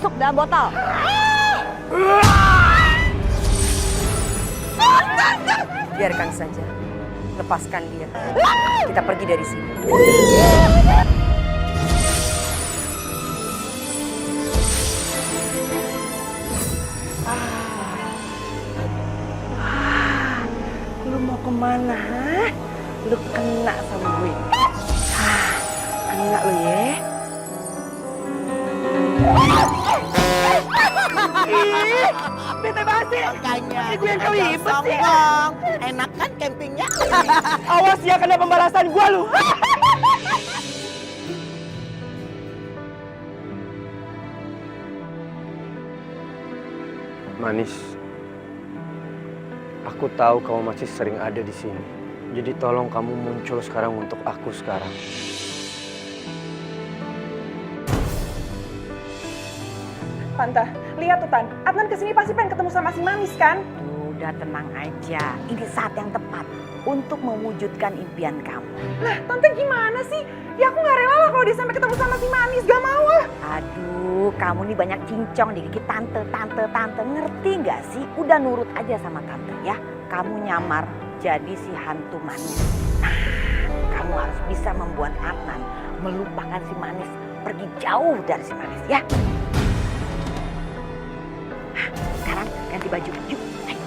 masuk dalam botol. Biarkan saja. Lepaskan dia. Kita pergi dari sini. Lu mau kemana? Lu kena sama gue. Kena lu ya. Ih, bete banget sih. Makanya, Gue yang kelibet sih. Enak kan campingnya? Awas ya kena pembalasan gue lu. Manis, aku tahu kamu masih sering ada di sini. Jadi tolong kamu muncul sekarang untuk aku sekarang. Tante, lihat tuh Tan, Adnan kesini pasti pengen ketemu sama si Manis kan? Udah tenang aja. Ini saat yang tepat untuk mewujudkan impian kamu. Lah, Tante gimana sih? Ya aku gak rela lah kalau dia sampai ketemu sama si Manis, gak mau ah. Aduh, kamu nih banyak cincong digigit tante. Ngerti gak sih? Udah nurut aja sama tante ya. Kamu nyamar jadi si hantu manis. Nah, kamu harus bisa membuat Adnan melupakan si manis. Pergi jauh dari si manis ya. Hah, sekarang ganti baju. Yuk, ayo.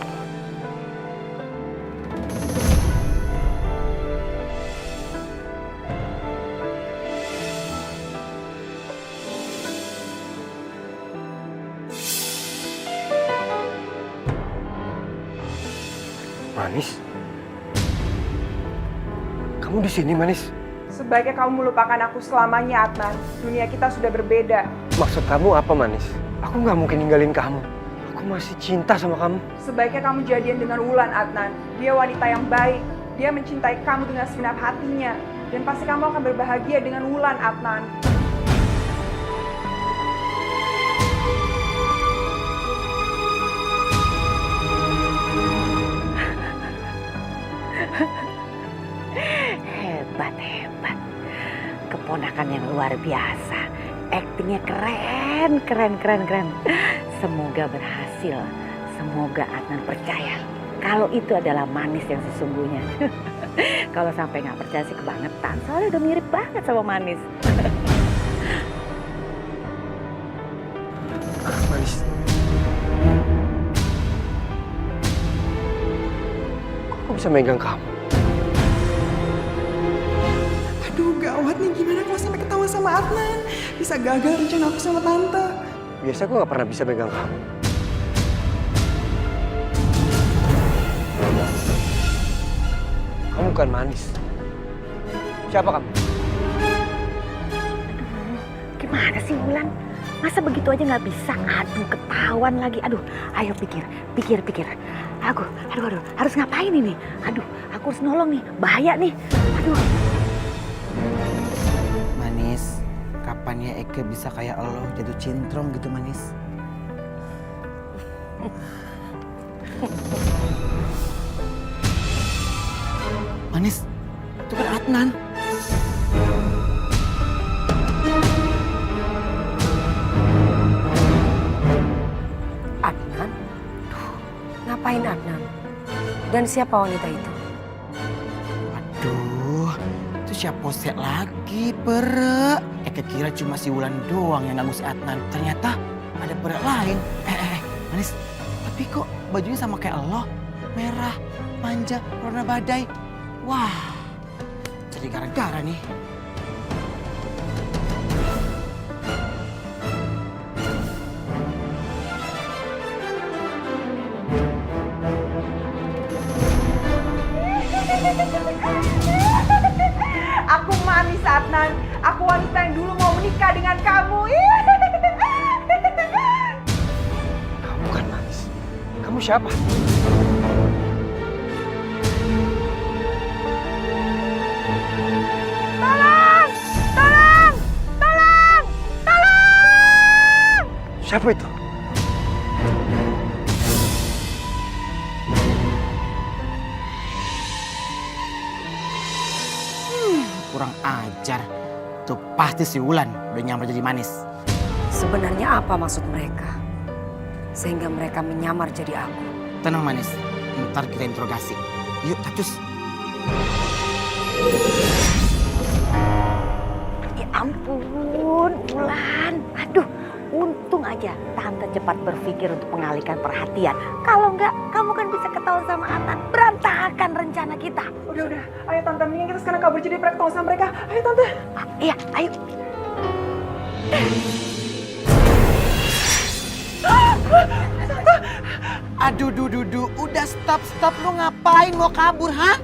Manis? Kamu di sini, Manis? Sebaiknya kamu melupakan aku selamanya, Adnan. Dunia kita sudah berbeda. Maksud kamu apa, Manis? Aku nggak mungkin ninggalin kamu. Aku masih cinta sama kamu. Sebaiknya kamu jadian dengan Wulan, Adnan. Dia wanita yang baik. Dia mencintai kamu dengan segenap hatinya. Dan pasti kamu akan berbahagia dengan Wulan, Adnan. Hebat. Keponakan yang luar biasa. Aktingnya keren. Semoga berhasil. Semoga Adnan percaya kalau itu adalah manis yang sesungguhnya. Kalau sampai nggak percaya sih kebangetan. Soalnya udah mirip banget sama manis. Manis. Kok aku bisa megang kamu? Aduh, gawat nih. Gimana kalau sampai ketahuan sama Adnan? Bisa gagal rencana aku sama Tante. Biasa aku nggak pernah bisa megang kamu. Kamu bukan Manis. Siapa kamu? Gimana sih Wulan? Masa begitu aja nggak bisa? Aduh, ketahuan lagi. Aduh, ayo pikir. Aduh, harus ngapain ini? Aduh, aku harus nolong nih. Bahaya nih. Aduh. Manis, kapan ya Eke bisa kayak Allah jatuh cintrong gitu, Manis? Manis, itu kan Adnan. Adnan? Ngapain Adnan? Dan siapa wanita itu? Aduh, itu siapa sek lagi, Pere? Eke kira cuma si Wulan doang yang ganggu si Adnan. Ternyata ada Pere lain. Manis, tapi kok bajunya sama kayak Allah? Merah, manja, warna badai. Wah, jadi gara-gara nih. Aku Manis, Adnan. Aku wanita yang dulu mau menikah dengan kamu. Kamu bukan Manis. Kamu siapa? Siapa itu? Kurang ajar. Tuh pasti si Wulan udah nyamper jadi Manis. Sebenarnya apa maksud mereka? Sehingga mereka menyamar jadi aku. Tenang Manis, ntar kita interogasi. Yuk, Tatus. Ya ampun, Wulan. Aduh, untung aja Tante cepat berpikir untuk mengalihkan perhatian. Kalau enggak, kamu kan bisa ketahuan sama Adnan. Berantakan rencana kita. Udah, ayo Tante, mendingan kita sekarang kabur jadi ketahuan sama mereka. Ayo Tante. Iya, ayo. Aduh, udah stop, lu ngapain mau kabur, ha?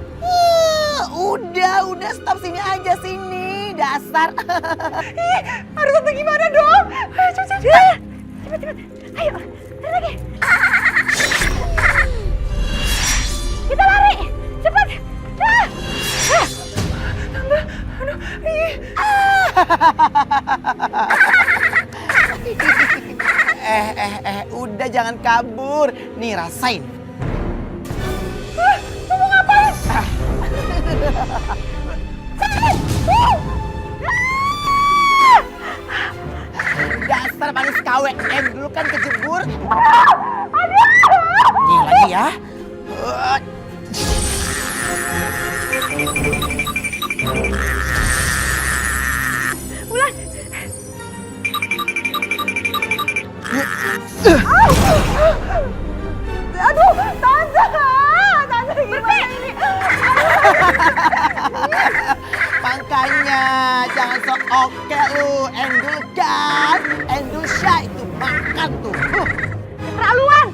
Udah, stop sini aja sini, dasar. Harus Tante gimana dong? Ayo cepet. Cepet. Ayo, lari lagi. Kita lari, cepet. Tante, aduh, Udah jangan kabur. Nih rasain. kamu ngapain? Dasar Manis KW, dulu kan kejebur. Nih lagi ya. Wulan. Aduh, Tante gimana ini? Makanya jangan sok oke lu. Endul kan, endul syah itu makan tuh. Keterlaluan.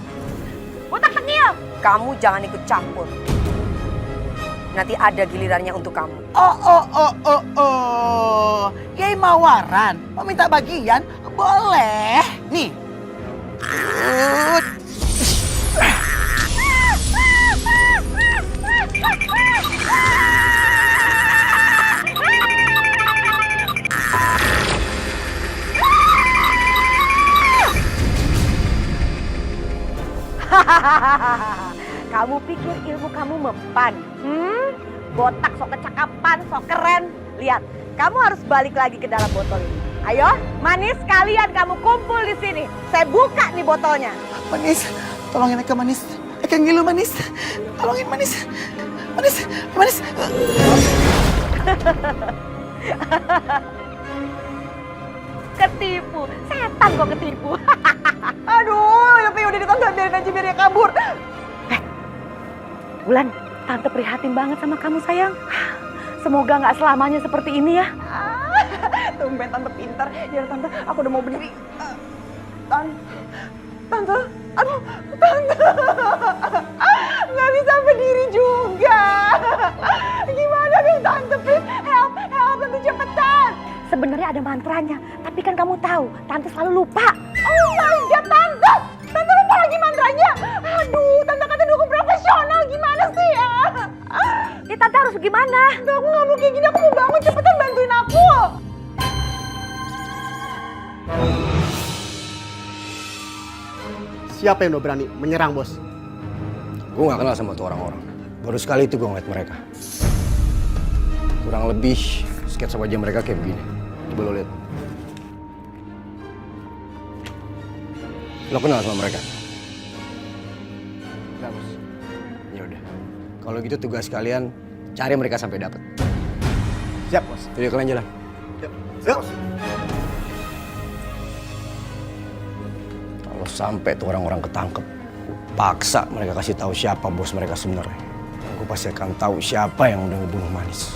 Botak tengil. Kamu jangan ikut campur. Nanti ada gilirannya untuk kamu. Oh. Yai Mawaran, mau minta bagian? Boleh. Nih. Kamu pikir ilmu kamu mempan? Botak sok kecakapan, sok keren. Lihat, kamu harus balik lagi ke dalam botol ini. Ayo, Manis, kalian kamu kumpul di sini. Saya buka nih botolnya. Manis, tolongin Eka Manis. Eka ngilu Manis. Tolongin Manis. Manis. Ketipu, setan kok ketipu. Aduh, tapi udah ditonton, biarin aja biar dia kabur. Wulan, Tante prihatin banget sama kamu sayang. Semoga nggak selamanya seperti ini ya. Tumben Tante pintar. Ya Tante, aku udah mau berdiri. Tante, aduh, Tante. Nggak bisa berdiri juga. Gimana dong Tante, please help Tante cepetan. Sebenarnya ada mantranya, tapi kan kamu tahu, Tante selalu lupa. Oh my God, Tante lupa lagi mantranya. Aduh, Tante kata dukung profesional, gimana sih ya? Ya Tante harus gimana? Tante, aku nggak mau kayak gini, aku mau bangun, cepetan bantuin aku. Siapa yang udah berani menyerang, Bos? Gue gak kenal sama tuh orang-orang. Baru sekali itu gue ngeliat mereka. Kurang lebih sketsa wajah mereka kayak begini. Coba lo lihat. Lo kenal sama mereka? Enggak, Bos. Ya udah. Kalau gitu tugas kalian cari mereka sampai dapat. Siap, Bos. Jadi kalian jalan. Siap, Bos. Kalau sampai tuh orang-orang ketangkep, paksa mereka kasih tahu siapa bos mereka sebenarnya. Aku pasti akan tahu siapa yang udah ngebunuh Manis.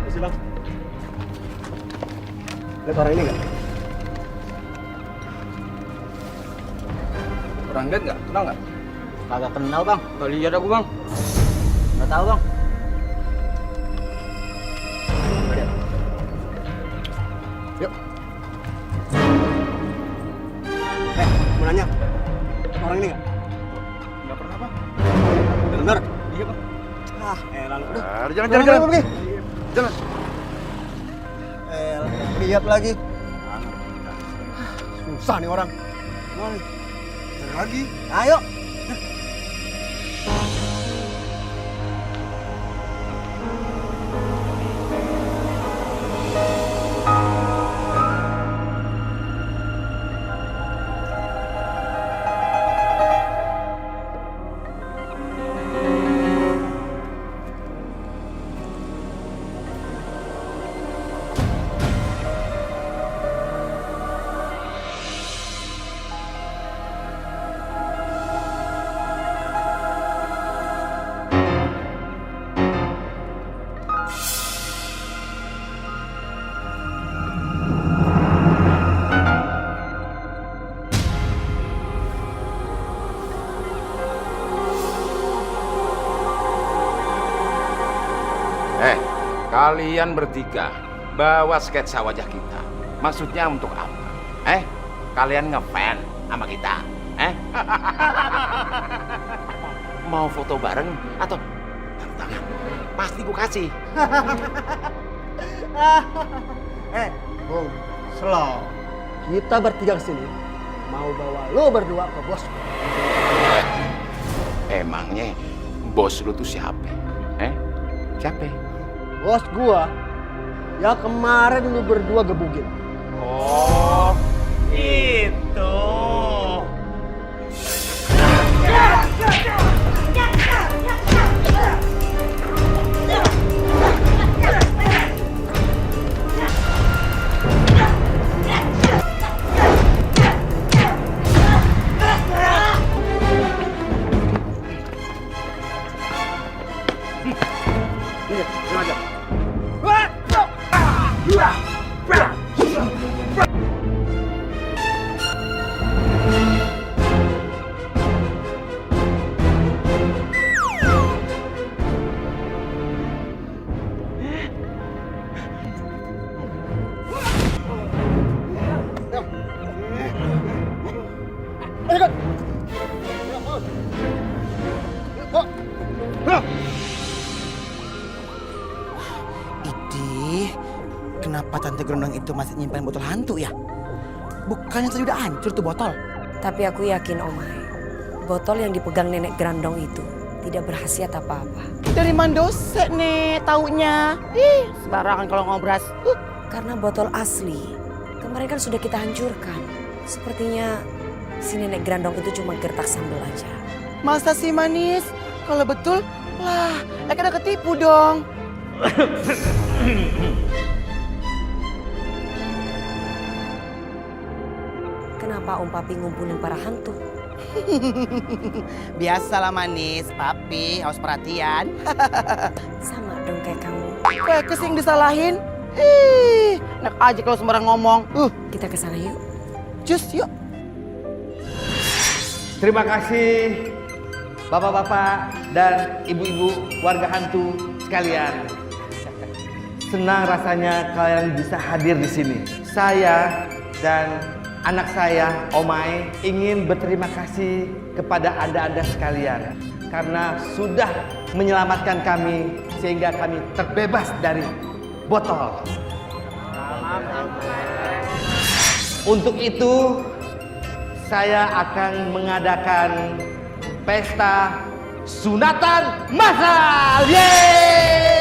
Misi, Bang. Lihat orang ini nggak? Orang lihat nggak? Kenal nggak? Kagak kenal, Bang. Nggak lihat aku bang. Nggak tahu, Bang. Yuk. Mau nanya, orang ini nggak? Nggak pernah bang. Benar? Iya bang. Elah, udah. Jangan. Pergi. Jangan. Lihat lagi. Susah nih orang. Mana nih? Cari lagi. Ayo. Kalian bertiga bawa sketsa wajah kita. Maksudnya untuk apa? Kalian ngefan sama kita? Mau foto bareng atau tangan? Pasti gue kasih. Bung, slow. Kita bertiga kesini mau bawa lo berdua ke bos. Emangnya bos lu tuh siapa? Siapa? Bos gua yang kemarin lu berdua gebukin. Oh, itu. Idih, kenapa Tante Gerondong itu masih nyimpan botol hantu ya? Bukannya tadi udah hancur tuh botol? Tapi aku yakin Omai, botol yang dipegang nenek Gerandong itu tidak berkhasiat apa-apa. Dari mandose nih taunya. Ih, sembarangan kalau ngobras. Karena botol asli, kemarin kan sudah kita hancurkan. Sepertinya si nenek Gerandong itu cuma gertak sambal aja. Masa sih manis? Kalau betul, lah, ada ketipu dong. Kenapa Om Papi ngumpulin para hantu? Biasalah manis, Papi harus perhatian. Sama dong kayak kamu. Kekes yang disalahin. Ih, enak aja kalau sembarang ngomong. Kita ke sana yuk. Cus, yuk. Terima kasih bapak-bapak dan ibu-ibu warga hantu sekalian. Senang rasanya kalian bisa hadir di sini. Saya dan anak saya, Omai, ingin berterima kasih kepada Anda-Anda sekalian karena sudah menyelamatkan kami sehingga kami terbebas dari botol. Untuk itu, saya akan mengadakan pesta sunatan massal. Yeay!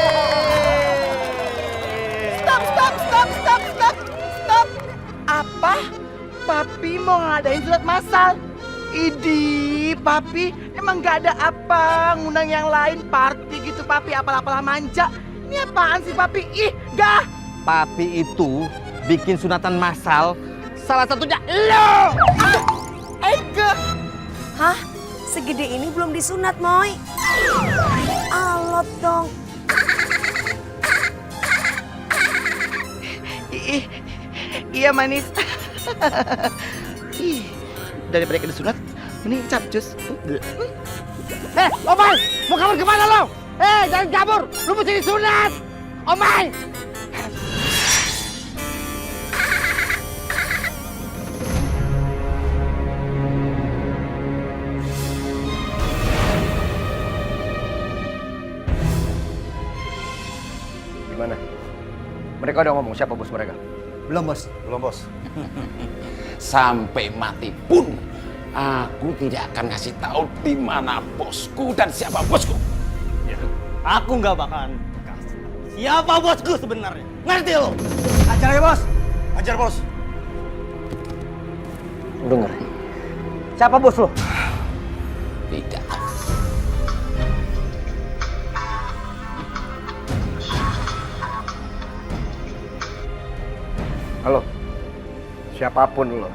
Stop. Apa? Papi mau ngadain sunat massal? Idih, Papi emang gak ada apa ngundang yang lain party gitu Papi, apalah manja. Ini apaan sih Papi? Ih, gak. Papi itu bikin sunatan massal, salah satunya lo. Eke. Hah? Segede ini belum disunat, Moy. Alot dong. Iya manis. Ih, daripada kena sunat, mending capcus. Omai, mau kabur kemana lo? Jangan kabur, lu mesti disunat. Omai. Gimana? Mereka udah ngomong siapa bos mereka? Belum, Bos. Belum bos. Sampai mati pun aku tidak akan ngasih tahu di mana bosku dan siapa bosku. Aku nggak bakalan kasih siapa bosku sebenarnya. Ngerti lo? Ajar ya bos. Ajar bos. Dengar. Siapa bos lo? Tidak. Halo, siapapun lo,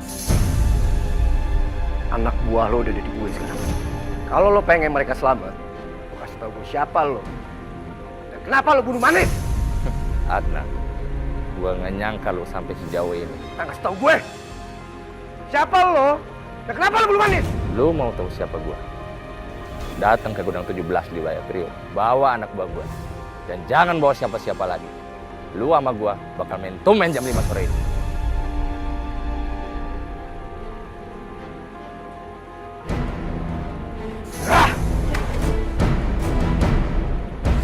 anak buah lo udah di gue sekarang. Kalau lo pengen mereka selamat, lo kasih tau gue siapa lo. Dan kenapa lo bunuh Manis? Adnan, gua nggak nyangka lo sampai sejauh ini. Nah, kasih tau gue. Siapa lo? Dan kenapa lo bunuh Manis? Lo mau tahu siapa gua? Datang ke gudang 17 di wilayah Trio, bawa anak buah gua. Dan jangan bawa siapa-siapa lagi. Lu sama gua bakal main tumen jam 5 sore ini.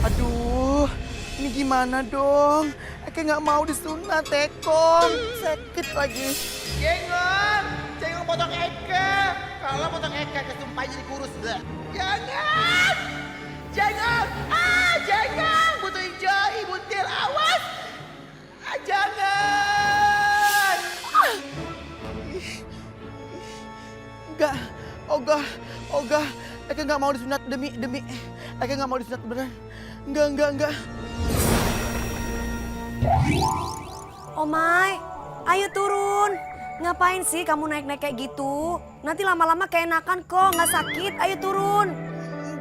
Aduh, ini gimana dong? Eke nggak mau disunat, Tekong. Sakit lagi. Jengong potong Eke. Kalau potong Eke, kesumpah jadi kurus. Jangan! Jengong! Jengong! Butuh hijau, butir, awas! Jangan! Enggak, Oga. Eke nggak mau disunat demi. Eke nggak mau disunat beneran. Enggak. Omai, ayo turun. Ngapain sih kamu naik-naik kayak gitu? Nanti lama-lama keenakan kok, nggak sakit. Ayo turun.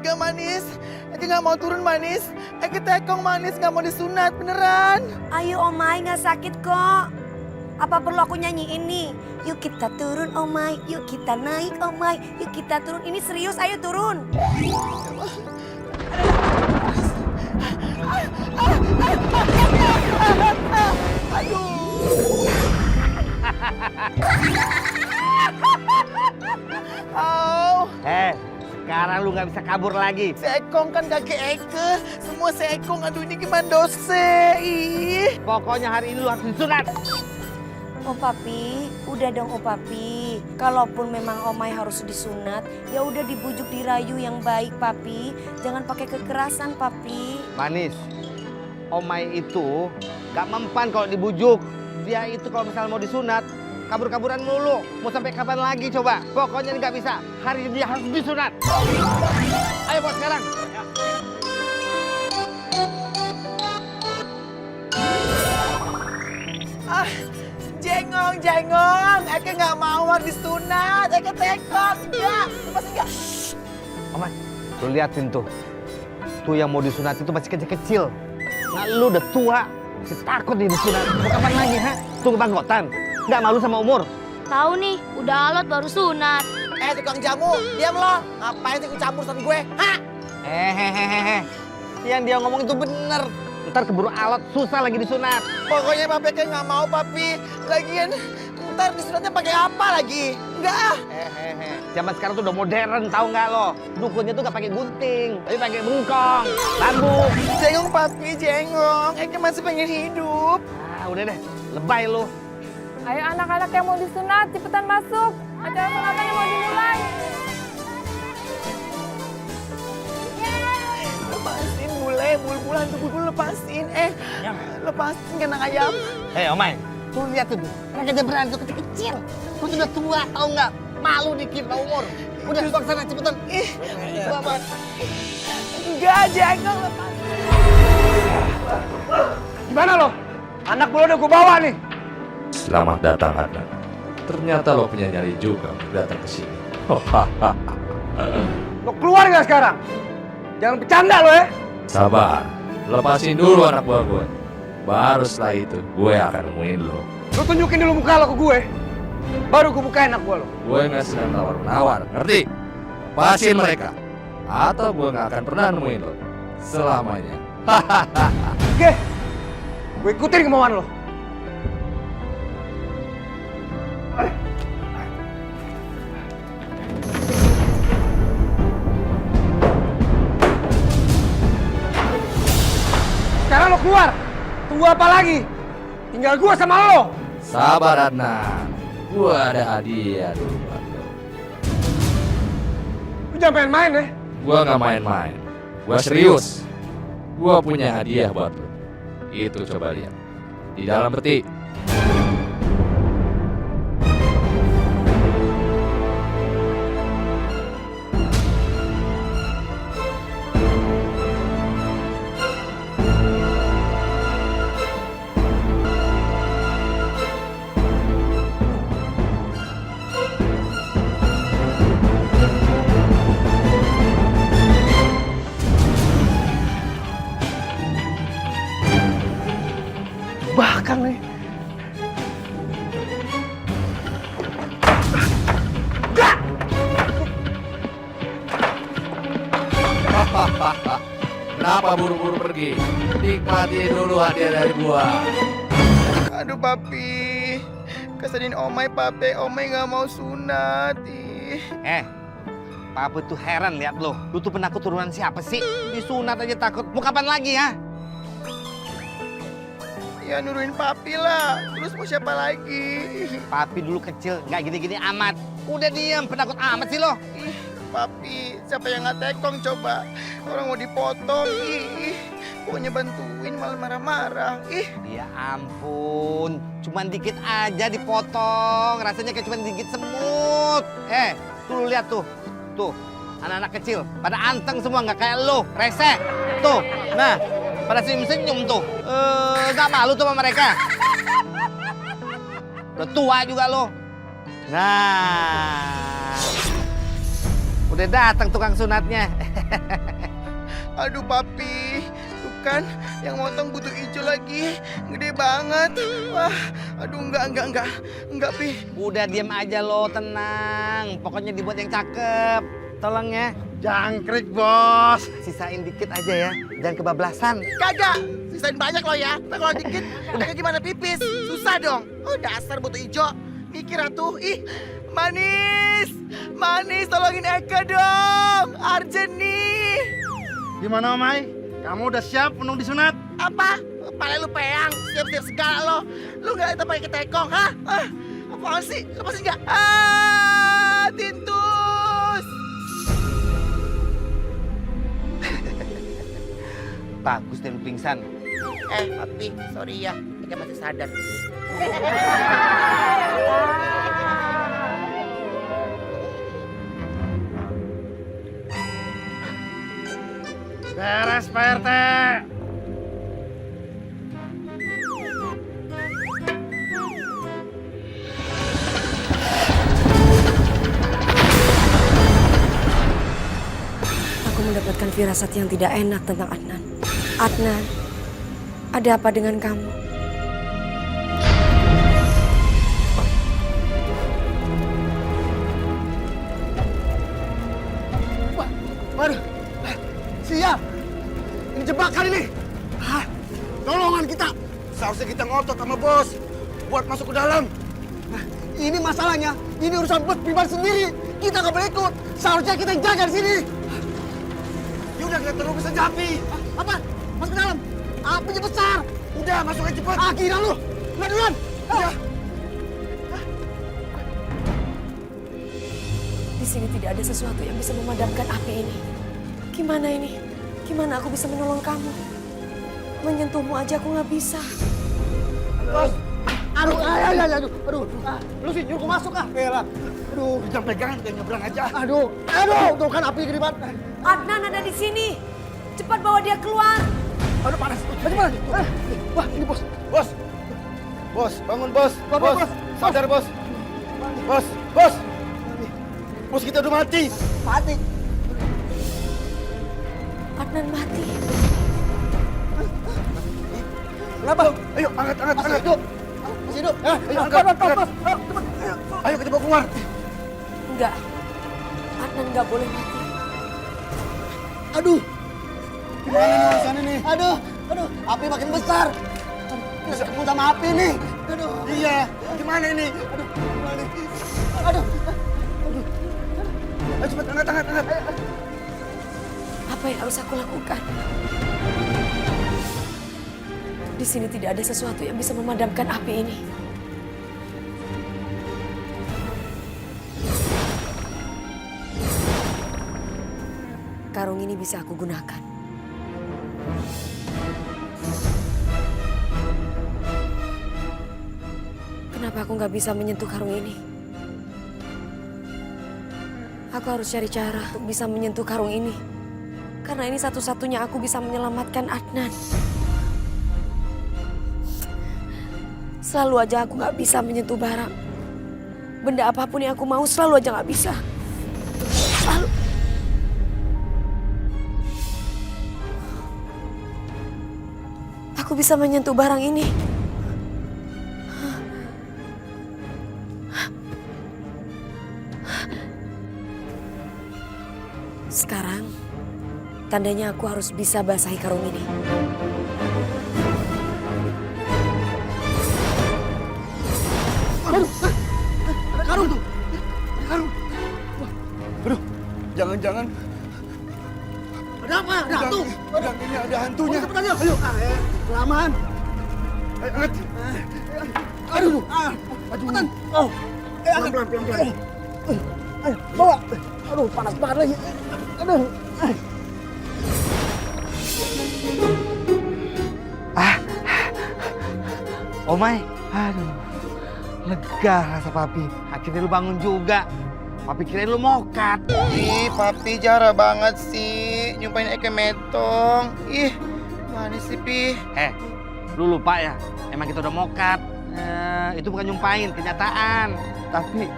Enggak, Manis. Eke nggak mau turun, Manis. Eke Tekong, Manis, nggak mau disunat beneran. Ayo Omai, nggak sakit kok. Apa perlu aku nyanyiin nih? Yuk kita turun Omai, yuk kita naik Omai, yuk kita turun. Ini serius, ayo turun. Sekarang lu nggak bisa kabur lagi. Sekong kan kakek Eke. Semua sekong. Aduh, ini gimana dose? Ih. Pokoknya hari ini lu harus disunat. Oh Papi, udah dong oh Papi. Kalaupun memang Omai harus disunat, ya udah dibujuk dirayu yang baik Papi. Jangan pakai kekerasan Papi. Manis, Omai itu gak mempan kalau dibujuk. Dia itu kalau misalnya mau disunat, kabur-kaburan mulu. Mau sampai kapan lagi coba? Pokoknya nggak bisa. Hari ini dia harus disunat. Ayo buat sekarang. Jengong. Eke nggak mau disunat. Eke Tekong. Enggak. Lepasin enggak? Omai, lu liatin tuh. Tuh yang mau disunat itu masih kecil-kecil. Nah lu udah tua. Masih takut nih disunat. Mau kapan lagi, ha? Tunggu bangkotan. Nggak malu sama umur? Tahu nih, udah alot baru sunat. Tukang jamu, diam lo. Ngapain sih ikut campur urusan gue? Hah? Hehehe. Yang dia ngomong itu bener. Ntar keburu alot, susah lagi disunat. Pokoknya Papi Eke nggak mau, Papi. Lagian, ntar disunatnya pakai apa lagi? Enggak ah. Hehehe. Zaman sekarang tuh udah modern, tahu nggak lo? Dukunnya tuh nggak pakai gunting, tapi pakai bengkong, bambu. Jengong, Papi, jengong. Eke masih pengen hidup. Ah, udah deh, lebay lu. Ayo anak-anak yang mau disunat, cepetan masuk. Acara sunatan yang mau dimulai. Lepasin, bul-bulan tuh bul lepasin. Lepasin kandang ayam. Hei Omai, tuh lihat tuh, mereka aja berani tuh kecil-kecil. Lu sudah tua, tahu nggak? Malu dikit sama umur. Udah, bawa ke sana cepetan. Bawa. Enggak, jengong, lepasin. Gimana lo? Anak gue udah gue bawa nih. Selamat datang Adnan. Ternyata lo punya nyali juga untuk datang ke sini. Lo keluar nggak sekarang? Jangan bercanda lo ya. Sabar, lepasin dulu anak buah gue. Baru setelah itu gue akan nemuin lo. Lo tunjukin dulu muka lo ke gue. Baru gue bukain anak gue lo. Gue nggak sedang tawar-menawar, ngerti? Lepasin mereka. Atau gue nggak akan pernah nemuin lo. Selamanya. Oke, gue ikutin kemauan lo. Sekarang lo keluar. Tunggu apa lagi? Tinggal gue sama lo. Sabar Adnan. Gue ada hadiah dulu buat lo. Lo jangan main-main ya. Gue nggak main-main. Gue serius. Gue punya hadiah buat lo. Itu coba lihat. Di dalam peti. Bahkan nih. Apa buru-buru pergi? Nikmati dulu hadiah dari gua. Aduh papi, keselin Omai papi, Omai nggak mau sunat. Ih. Papa tuh heran lihat lo. Lu tuh penakut turunan siapa sih? Disunat aja takut. Mau kapan lagi ya? Ya nurunin papi lah, terus mau siapa lagi? Papi dulu kecil, nggak gini-gini amat. Udah diem, penakut amat sih lo. Ih, papi, siapa yang nggak tekong coba? Orang mau dipotong, ih. Pokoknya bantuin malah marah-marah, ih. Ya ampun, cuman dikit aja dipotong. Rasanya kayak cuman dikit semut. Tuh lihat tuh. Tuh, anak-anak kecil pada anteng semua, nggak kayak lo, rese. Tuh, nah, pada senyum-senyum tuh. Nggak malu tuh sama mereka. Udah tua juga lo. Nah, udah datang tukang sunatnya. Aduh papi, tuh kan yang motong butuh hijau lagi, gede banget. Wah, aduh enggak pi. Udah diem aja lo, tenang. Pokoknya dibuat yang cakep. Tolong ya. Jangkrik, Bos. Sisain dikit aja ya, jangan kebablasan. Kagak, sisain banyak lo ya. Ntar kalau dikit, udah gimana pipis? Susah dong. Oh dasar butuh hijau. Mikir atuh, ih manis, manis tolongin Eka dong, Arjen nih. Gimana, Omai? Kamu udah siap untuk disunat? Apa? Pala lu peyang, siap-siap segala lo. Lu nggak pakai ketekong, hah? Apaan sih? Lepasin nggak? Tintus. Bagus deh lu pingsan. Papi, sorry ya, Eka masih sadar. Beres, Pak RT. Aku mendapatkan firasat yang tidak enak tentang Adnan. Adnan, ada apa dengan kamu? Waduh, siap. Ini jebakan ini. Tolongan kita. Seharusnya kita ngotot sama bos buat masuk ke dalam. Ini masalahnya, ini urusan bos pribadi sendiri. Kita nggak boleh ikut. Seharusnya kita yang jaga di sini. Yaudah, kita terus bisa api. Apa? Masuk ke dalam. Apinya besar. Udah, masuk aja cepet. Gila lu. Udah duluan. Udah. Di sini tidak ada sesuatu yang bisa memadamkan api ini. Gimana ini? Gimana aku bisa menolong kamu? Menyentuhmu aja aku nggak bisa. Bos. Aduh. Lu sih nyuruh masuk Bella. Aduh, jangan pegangan, jangan nyebrang aja. Aduh, tuh kan api gede banget. Adnan ada di sini. Cepat bawa dia keluar. Aduh, panas. Bagaimana? Wah, ini bos. Bos, bangun bos. Bos, sadar bos. Bos. Bos kita udah mati. Mati. Adnan mati. Kenapa? Ayo, angkat. Hidup. Masih hidup. Ayo, angkat. Ayo, kita bawa keluar. Enggak. Adnan nggak boleh mati. Aduh. Gimana nih urusannya nih? Aduh. Api makin besar. Kita ketemu sama api nih. Aduh. Iya. Gimana ini? Aduh. Ayo cepat angkat. Apa yang harus aku lakukan? Di sini tidak ada sesuatu yang bisa memadamkan api ini. Karung ini bisa aku gunakan. Kenapa aku nggak bisa menyentuh karung ini? Aku harus cari cara untuk bisa menyentuh karung ini. Karena ini satu-satunya aku bisa menyelamatkan Adnan. Selalu aja aku nggak bisa menyentuh barang. Benda apapun yang aku mau selalu aja nggak bisa. Selalu. Aku bisa menyentuh barang ini. Tandanya aku harus bisa basahi karung ini. Ada karung tuh. Ada karung. Wah, aduh, jangan-jangan. Ada apa? Ada hantu. Ini ada hantunya. Cepetan yuk. Ayo. Kelamaan. Ayo, angkat. Aduh. Cepetan. Oh. Pelan-pelan. Ayo, bawa. Aduh, panas banget lagi. Aduh. Omai, aduh, lega rasa papi. Akhirnya lu bangun juga. Papi kirain lu mokat. Ih, papi jarang banget sih nyumpain Eke metong. Ih, mana sih, Pi? Lu lupa ya? Emang kita udah mokat. Itu bukan nyumpain, kenyataan. Tapi,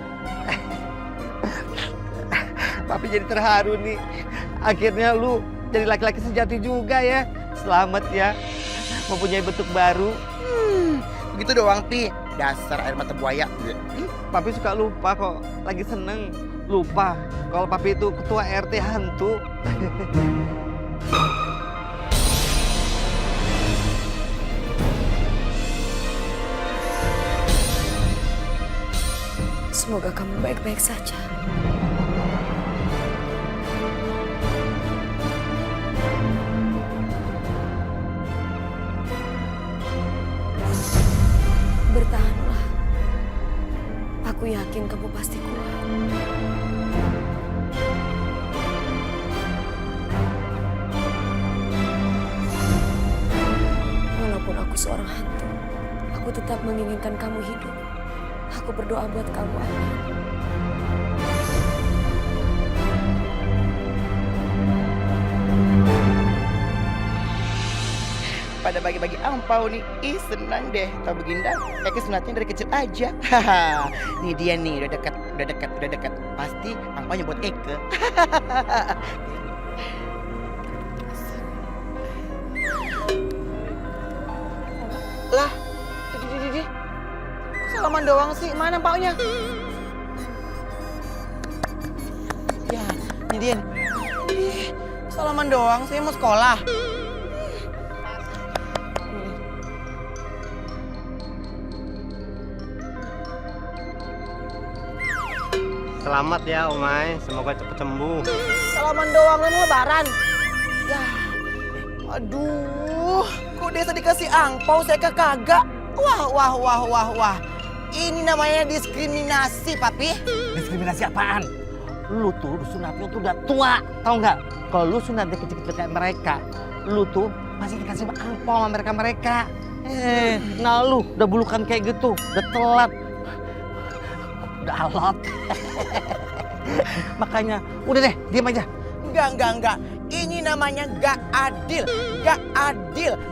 papi jadi terharu nih. Akhirnya lu jadi laki-laki sejati juga ya. Selamat ya, mempunyai bentuk baru. Begitu doang, Pi. Dasar air mata buaya. Papi suka lupa kok, lagi seneng. Lupa kalau papi itu ketua RT hantu. Semoga kamu baik-baik saja. Bertahanlah. Aku yakin kamu pasti kuat. Walaupun aku seorang hantu, aku tetap menginginkan kamu hidup. Aku berdoa buat kamu, Adnan. Pada bagi-bagi angpau nih. Ih, senang deh. Tahu begindang, Eke sunatnya dari kecil aja. Haha. Nih dia nih, udah dekat. Pasti angpaunya buat Eke. Lah, di. Salaman doang sih. Mana angpaunya? Ya, ini dia nih. Ih, salaman doang sih, mau sekolah. Selamat ya Omai, semoga cepet sembuh. Salaman doang, lu mau lebaran. Ya, aduh, kok desa dikasih angpau, saya kagak. Wah. Ini namanya diskriminasi, papi. Diskriminasi apaan? Lu tuh sunatnya tuh udah tua, tau nggak? Kalau lu sunatnya kecil-kecil kayak mereka, lu tuh masih dikasih angpau sama mereka. Nah lu udah bulukan kayak gitu, udah telat. Udah alot. Makanya, udah deh, diam aja. Enggak. Ini namanya gak adil.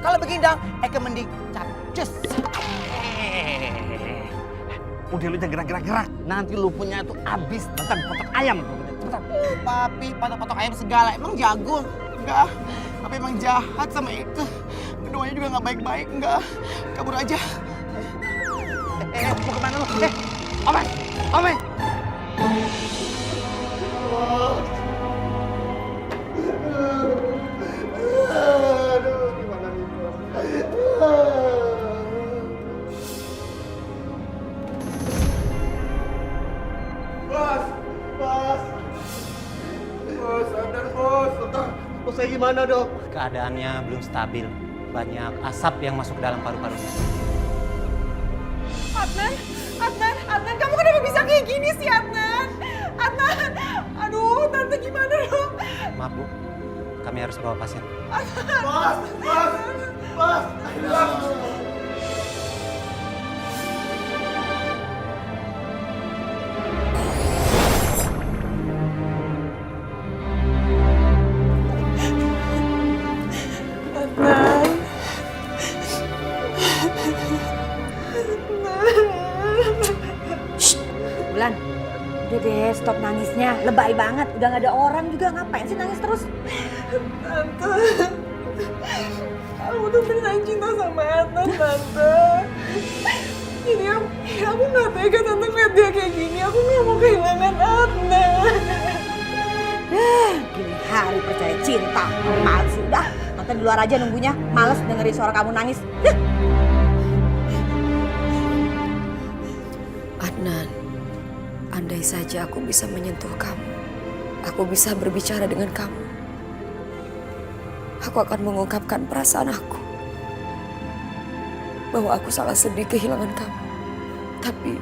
Kalau begini dong, Eke mending capcus. Udah lu jangan gerak-gerak. Nanti lu punya tuh abis, bentar potok ayam. Cepetan. Papi, potok-potok ayam segala. Emang jago? Enggak. Papi emang jahat sama itu. Keduanya juga gak baik-baik. Enggak. Kabur aja. Mau kemana lu? Omai! Aduh, gimana nih, Bos, sadar bos. Bos saya gimana dok? Keadaannya belum stabil. Banyak asap yang masuk ke dalam paru-parunya. Adnan, kamu kenapa bisa kayak gini sih, Adnan? Aduh, tante gimana dong? Maaf Bu, kami harus bawa pasien. Bos. Bulan, udah deh stop nangisnya. Lebay banget, udah gak ada orang juga. Ngapain sih nangis terus? Tante, aku tuh beneran cinta sama Adnan, Tante. Jadi aku gak tega Tante ngeliat dia kayak gini. Aku gak mau kehilangan Adnan. Giliran hari percaya cinta. Males sih, udah. Nonton di luar aja nunggunya. Males dengerin suara kamu nangis. Adnan, andai saja aku bisa menyentuh kamu, aku bisa berbicara dengan kamu, aku akan mengungkapkan perasaan aku. Bahwa aku sangat sedih kehilangan kamu. Tapi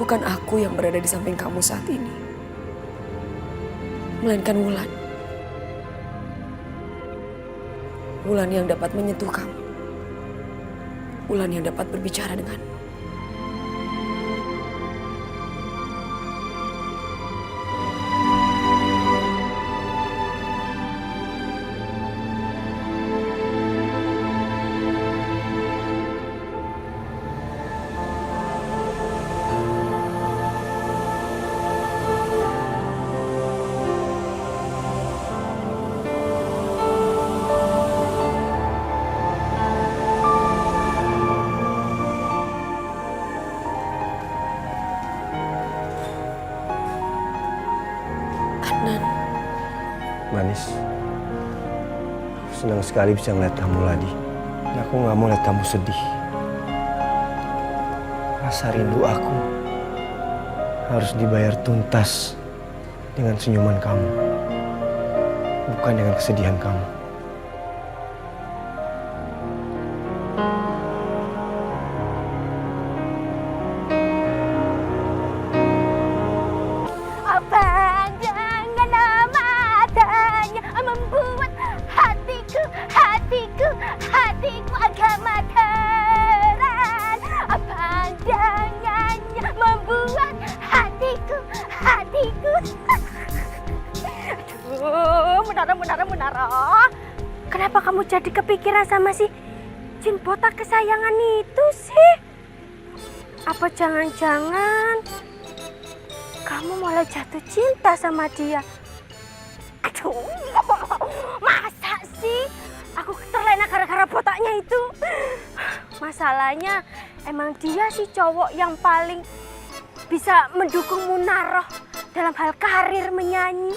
bukan aku yang berada di samping kamu saat ini, melainkan Wulan. Wulan yang dapat menyentuh kamu. Wulan yang dapat berbicara denganmu. Manis, aku senang sekali bisa ngeliat kamu lagi. Dan aku gak mau lihat kamu sedih. Rasa rindu aku harus dibayar tuntas dengan senyuman kamu, bukan dengan kesedihan kamu. Hatiku agak materan. Pandangannya membuat hatiku. Aduh, Munaro. Kenapa kamu jadi kepikiran sama si jin botak kesayangan itu sih? Apa jangan-jangan kamu malah jatuh cinta sama dia? Aduh, masa sih? Aku terlena gara-gara botaknya itu. Masalahnya emang dia sih cowok yang paling bisa mendukung Munaro dalam hal karir menyanyi.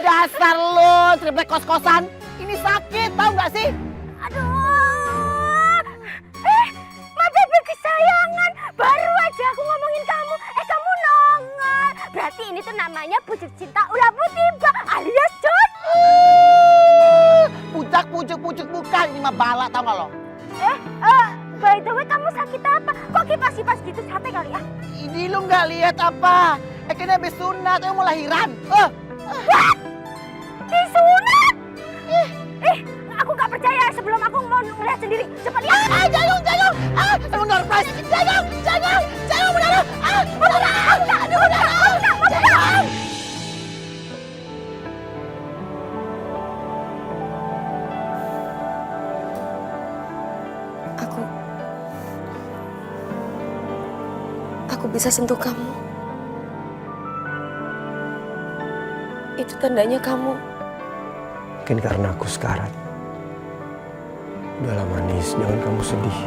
Dasar lu, triplek kos-kosan. Ini sakit, tahu nggak sih? Aduh. Bebe kesayangan. Baru aja aku ngomongin kamu. Kamu nongol. Berarti ini tuh namanya pucuk cinta ulah tiba alias John. Pucuk bukan, ini mah bala, tau nggak lo? By the way, kamu sakit apa? Kok kipas-kipas gitu capek kali ya? Ini lu nggak lihat apa? Kayaknya habis sunat, mau lahiran. What? Disunat? Aku nggak percaya sebelum aku mau melihat sendiri. Cepat lihat. Jangan. Munaro, please. Jangan, Munaro. Jangan. Aku bisa sentuh kamu. Itu tandanya kamu. Mungkin karena aku sekarat. Udahlah Manis, jangan kamu sedih.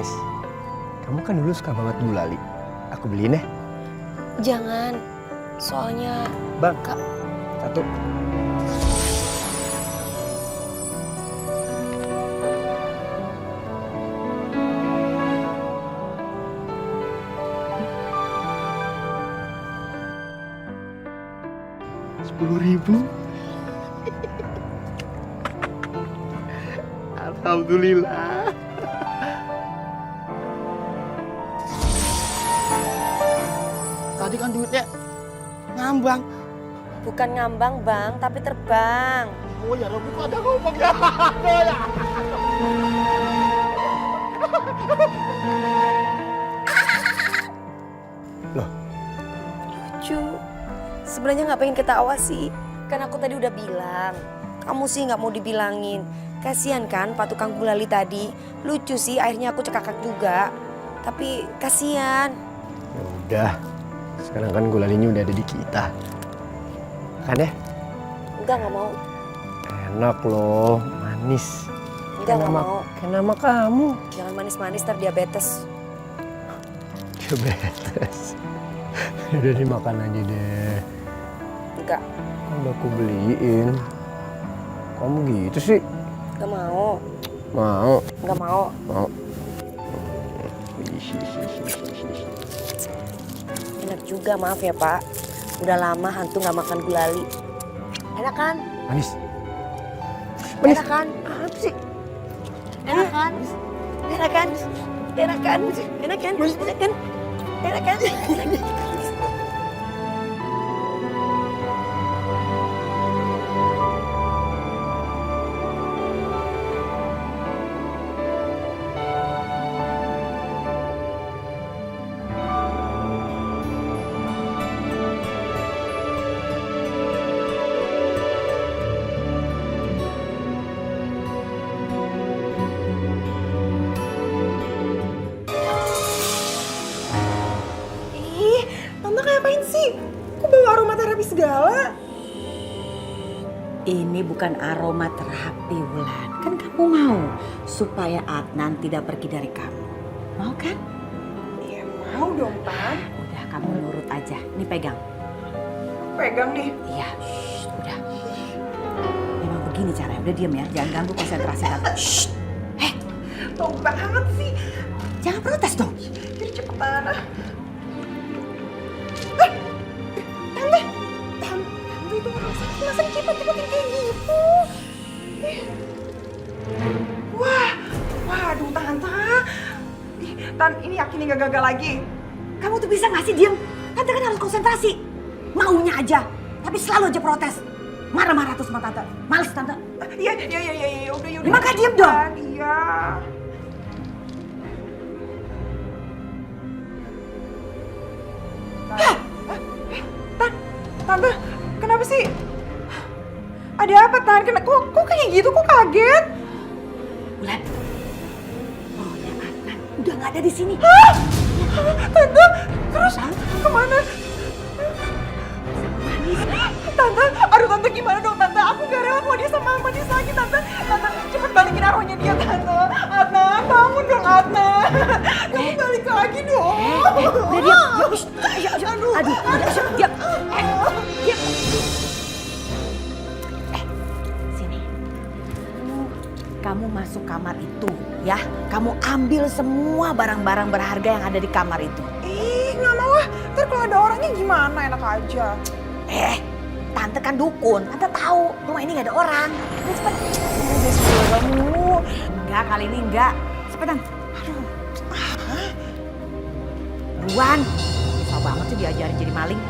Nis, kamu kan dulu suka banget gulali. Aku beliin ya. Jangan, soalnya Bang, Kak. satu. Rp10.000. Alhamdulillah. Tadi kan duitnya ngambang. Bukan ngambang bang, tapi terbang. Oh ya, lo bukan ada ngomong ya. Lucu. Sebenarnya nggak pengen ketawa sih. Kan aku tadi udah bilang. Kamu sih nggak mau dibilangin. Kasian kan Pak tukang gulali tadi. Lucu sih, akhirnya aku cekakak juga. Tapi kasian. Ya udah, sekarang kan gulalinya udah ada di kita. Kan ya? Enggak, nggak mau. Enak loh, manis. Enggak, nggak mau. Kayak nama kamu. Jangan manis-manis, ntar diabetes. Diabetes. Udah dimakan aja deh. Enggak, Kan udah aku beliin. Kamu gitu sih? nggak mau. Mau. Nggak mau. Mau. Enak juga, maaf ya Pak. Udah lama hantu nggak makan gulali. Enak kan? Manis. Manis. Enak kan? Apa sih? Enak kan? Enak kan? Enak kan? Enak kan? Enak kan? Enak kan? Ih, Tante ngapain sih? Kok bawa aromaterapi segala? Ini bukan aroma terapi, Wulan. Kan kamu mau supaya Adnan tidak pergi dari kamu. Mau kan? Iya mau dong, Tan. Udah, kamu nurut aja. Nih pegang. Pegang nih. Iya, shh, udah. Memang begini caranya. Udah diam ya. Jangan ganggu konsentrasi tante. Shh. Tau banget sih. Jangan protes dong. Jadi cepetan. Tante itu masa cepet-cepet kayak gitu? Wah, waduh Tante. Tan, ini yakin nggak gagal lagi? Kamu tuh bisa nggak sih diem? Tante kan harus konsentrasi. Maunya aja. Tapi selalu aja protes. Marah-marah tuh sama tante. Males tante. Iya, udah. Ya, maka diem dong. Iya. Tante, kenapa sih? Ada apa, Tan? Kok kayak gitu? Kok kaget? Bulan. Oh, ya Adnan udah nggak ada di sini. Tante, terus kemana? Tante, aduh Tante gimana dong Tante? Aku gak rela kalau dia sama Manis lagi Tante. Tante, cepet balikin arwahnya dia Tante. Adnan, bangun dong Adnan. Kamu balik lagi dong. Udah diam. Aduh, udah diam. Diam. Sini. Kamu masuk kamar itu ya. Kamu ambil semua barang-barang berharga yang ada di kamar itu. Ih, gak mau ah. Ntar kalau ada orangnya gimana? Enak aja. Tante kan dukun. Tante tahu rumah ini gak ada orang. Udah cepet. Kamu. Enggak, kali ini enggak. Cepetan. Aduh. Buruan. Susah banget sih diajarin jadi maling.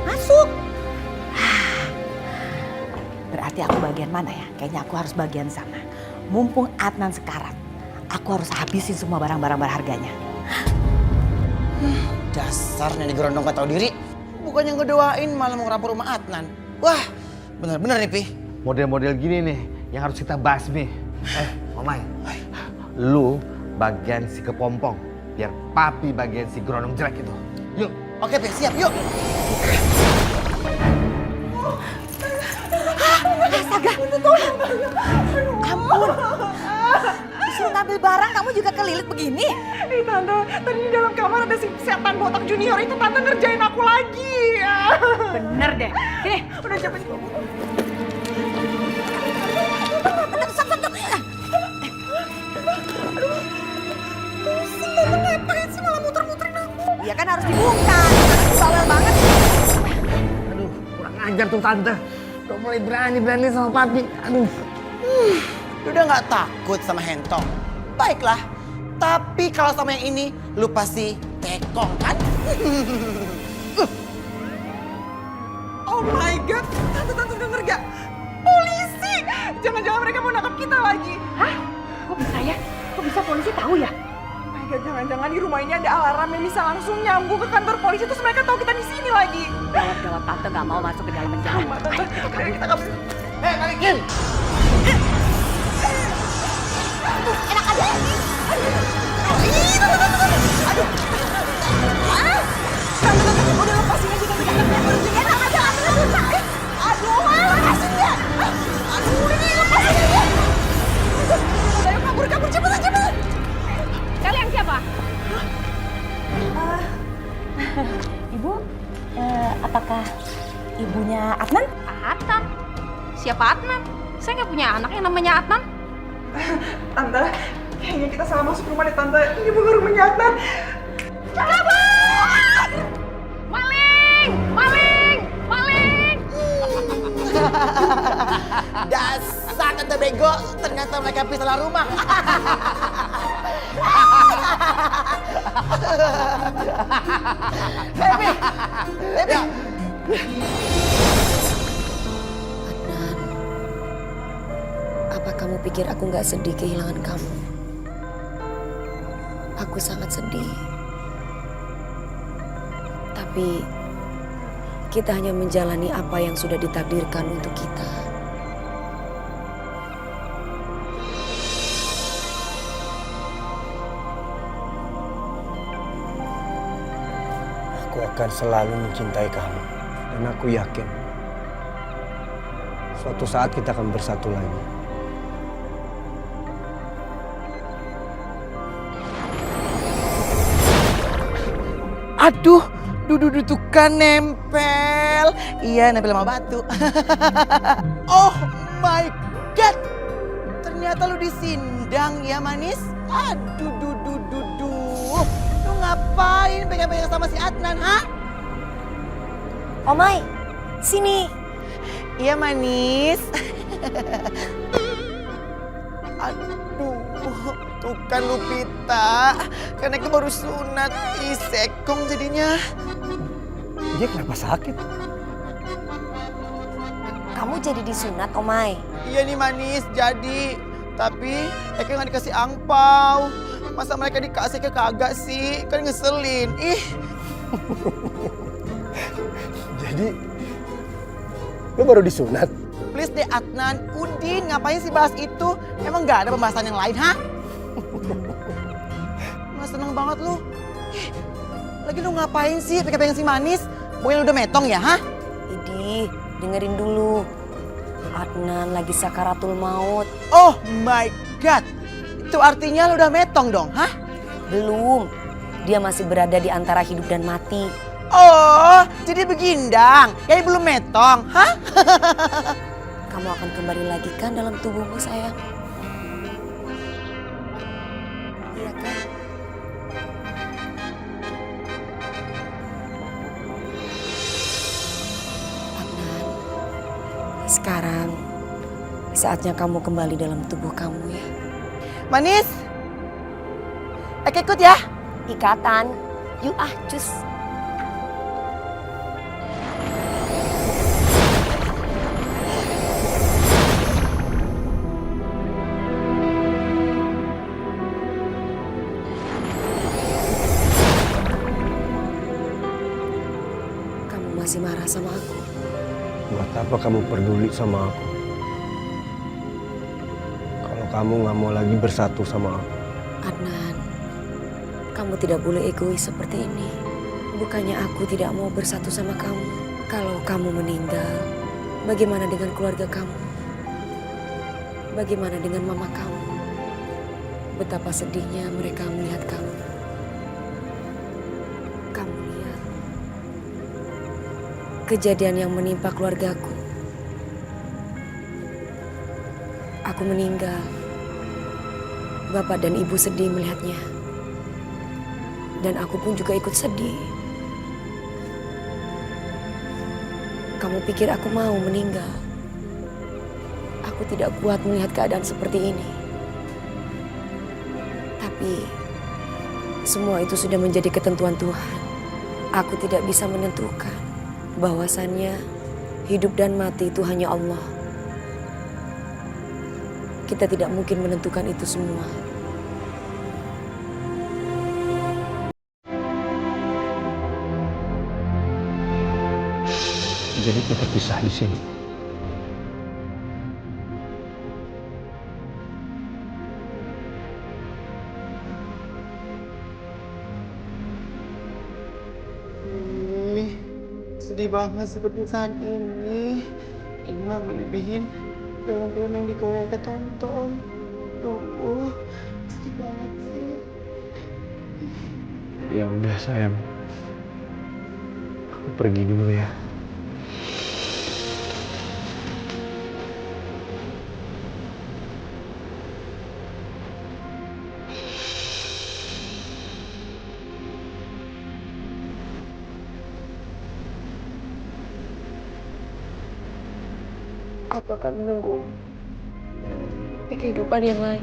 Masuk. Berarti aku bagian mana ya? Kayaknya aku harus bagian sana. Mumpung Adnan sekarat, aku harus habisin semua barang-barang berharganya. Dasar nenek gerondong gak tahu diri. Bukannya ngedoain malah mau ngerapor rumah Adnan. Wah, bener-bener nih Pi. Model-model gini nih yang harus kita basmi. Omay, lu bagian si kepompong, biar papi bagian si gerondong jelek itu. Yuk, oke Pi, siap yuk. Astaga, ampun. Disuruh ngambil barang kamu juga kelilit begini? Tante, tadi di dalam kamar ada si setan botak junior itu tante ngerjain aku lagi. Bener deh. Sini. Udah cepet. Ngapain sih malah muter-muterin aku? Ya kan harus dibuka. Bawel banget. Aduh, kurang ajar tuh tante. Udah mulai berani-berani sama papi. Aduh. Lu udah nggak takut sama Hentong? Baiklah. Tapi kalau sama yang ini, lu pasti tekong kan? Oh my god, tante denger gak? Polisi! Jangan-jangan mereka mau nangkap kita lagi. Hah? Kok bisa ya? Kok bisa polisi tahu ya? Oh my god, jangan-jangan di rumah ini ada alarm yang bisa langsung nyambung ke kantor polisi terus mereka tahu kita di sini lagi. Gawat-gawat, tante nggak mau masuk ke dalam penjara. Tante, kita kabur. balikin! Enak aja. Aduh. Udah lepasin aja kan enak aja. Aduh, lepasin ya. Aduh, ini lepasin aja. Udah yuk kabur cepetan. Kalian siapa? Ibu, apakah ibunya Adnan? Adnan. Siapa Adnan? Saya nggak punya anak yang namanya Adnan. Tante, kayaknya kita salah masuk rumah deh Tante. Ini bukan rumahnya Adnan. Maling! Dasar tante bego, ternyata mereka bisa salah rumah. Baby. Adnan, apa kamu pikir aku nggak sedih kehilangan kamu? Aku sangat sedih. Tapi kita hanya menjalani apa yang sudah ditakdirkan untuk kita. Aku akan selalu mencintai kamu. Dan aku yakin suatu saat kita akan bersatu lagi. Aduh, dudu tuh kan nempel. Iya, nempel sama batu. Oh my god. Ternyata lu disindang ya, manis. Aduh, dudu. Lu ngapain pegang-pegang sama si Adnan, ha? Omai, sini. Iya, manis. Aduh, tuh kan Lupita. Karena itu baru sunat, sekong jadinya. Dia kenapa sakit? Kamu jadi disunat, Omai. Iya nih manis, jadi. Tapi Eke nggak dikasih angpau. Masa mereka dikasih ke kagak sih? Kan ngeselin. Ih. Jadi, lu baru disunat? Please deh Adnan, Udin ngapain sih bahas itu? Emang nggak ada pembahasan yang lain, ha? Nggak seneng banget lu. Lagi lu ngapain sih pegang-pegang si manis? Boy lu udah metong ya, ha? Idi, dengerin dulu. Adnan lagi sakaratul maut. Oh my god. Itu artinya lu udah metong dong, ha? Belum. Dia masih berada di antara hidup dan mati. Oh, jadi begindang. Kayak belum metong, ha? Kamu akan kembali lagi kan dalam tubuhmu, sayang? Iya kan? Adnan, sekarang saatnya kamu kembali dalam tubuh kamu ya. Manis. Eke ikut ya. Ikatan, yuk cus. Masih marah sama aku? Buat apa kamu peduli sama aku? Kalau kamu nggak mau lagi bersatu sama aku. Adnan, kamu tidak boleh egois seperti ini. Bukannya aku tidak mau bersatu sama kamu. Kalau kamu meninggal, bagaimana dengan keluarga kamu? Bagaimana dengan mama kamu? betapa sedihnya mereka melihat kamu. Kamu lihat kejadian yang menimpa keluargaku. Aku meninggal. Bapak dan ibu sedih melihatnya. Dan aku pun juga ikut sedih. Kamu pikir aku mau meninggal? Aku tidak kuat melihat keadaan seperti ini. Tapi semua itu sudah menjadi ketentuan Tuhan. Aku tidak bisa menentukan bahwasannya hidup dan mati itu hanya Allah. Kita tidak mungkin menentukan itu semua. Jadi kita pisah di sini. Sedih banget seperti saat ini. Ini mah berlebihin film-film yang di Korea ketonton. Sedih banget sih. Ya udah sayang. Aku pergi dulu ya. Aku akan menunggu kehidupan yang lain.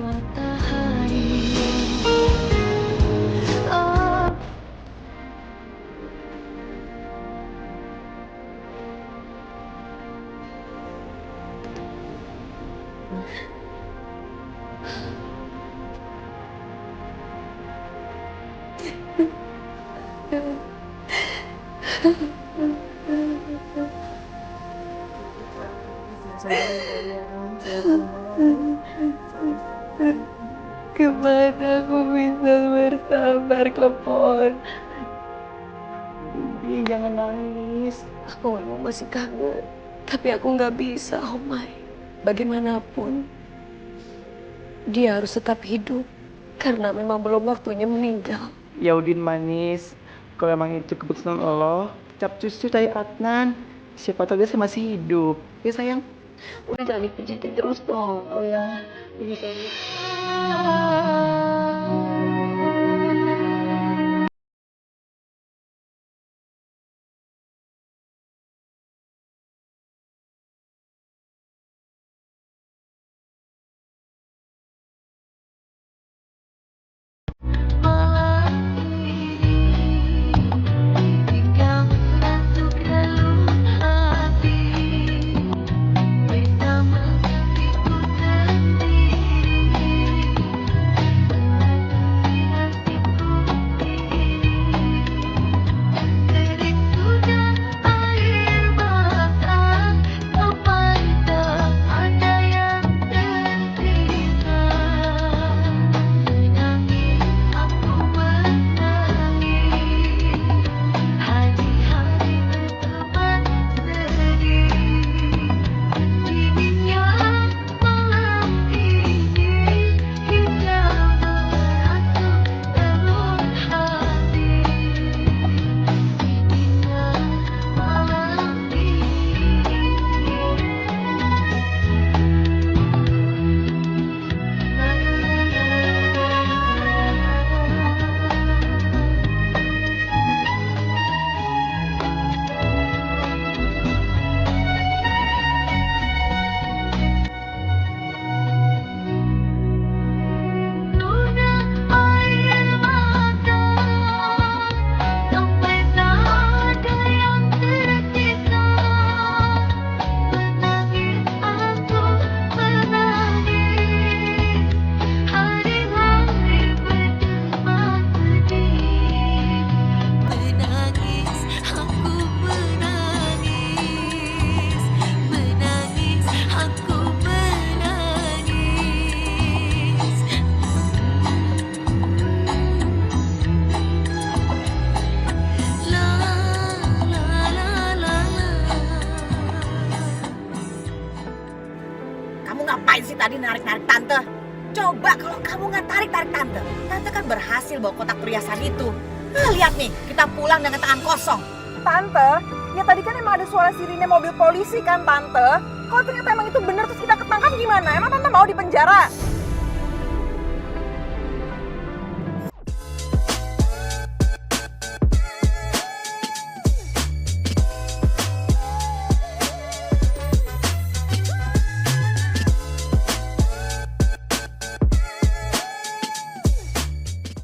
Gimana aku bisa bersabar, Klepon? Bibi, jangan nangis. Aku memang masih kangen, tapi aku nggak bisa, Omai. Bagaimanapun, dia harus tetap hidup karena memang belum waktunya meninggal. Ya Udin manis, kalau emang itu keputusan Allah, cap cucu cari Adnan. Siapa tahu dia masih hidup. Ya sayang. Udah jangan dipijitin terus dong. Oh ya. Ini sayang. Kamu ngapain sih tadi narik-narik tante? Coba kalau kamu nggak tarik-tarik Tante. Tante kan berhasil bawa kotak perhiasan itu. Nah, lihat nih, kita pulang dengan tangan kosong. Tante, ya tadi kan emang ada suara sirine mobil polisi kan Tante. Kalau ternyata emang itu benar terus kita ketangkap gimana? Emang Tante mau di penjara?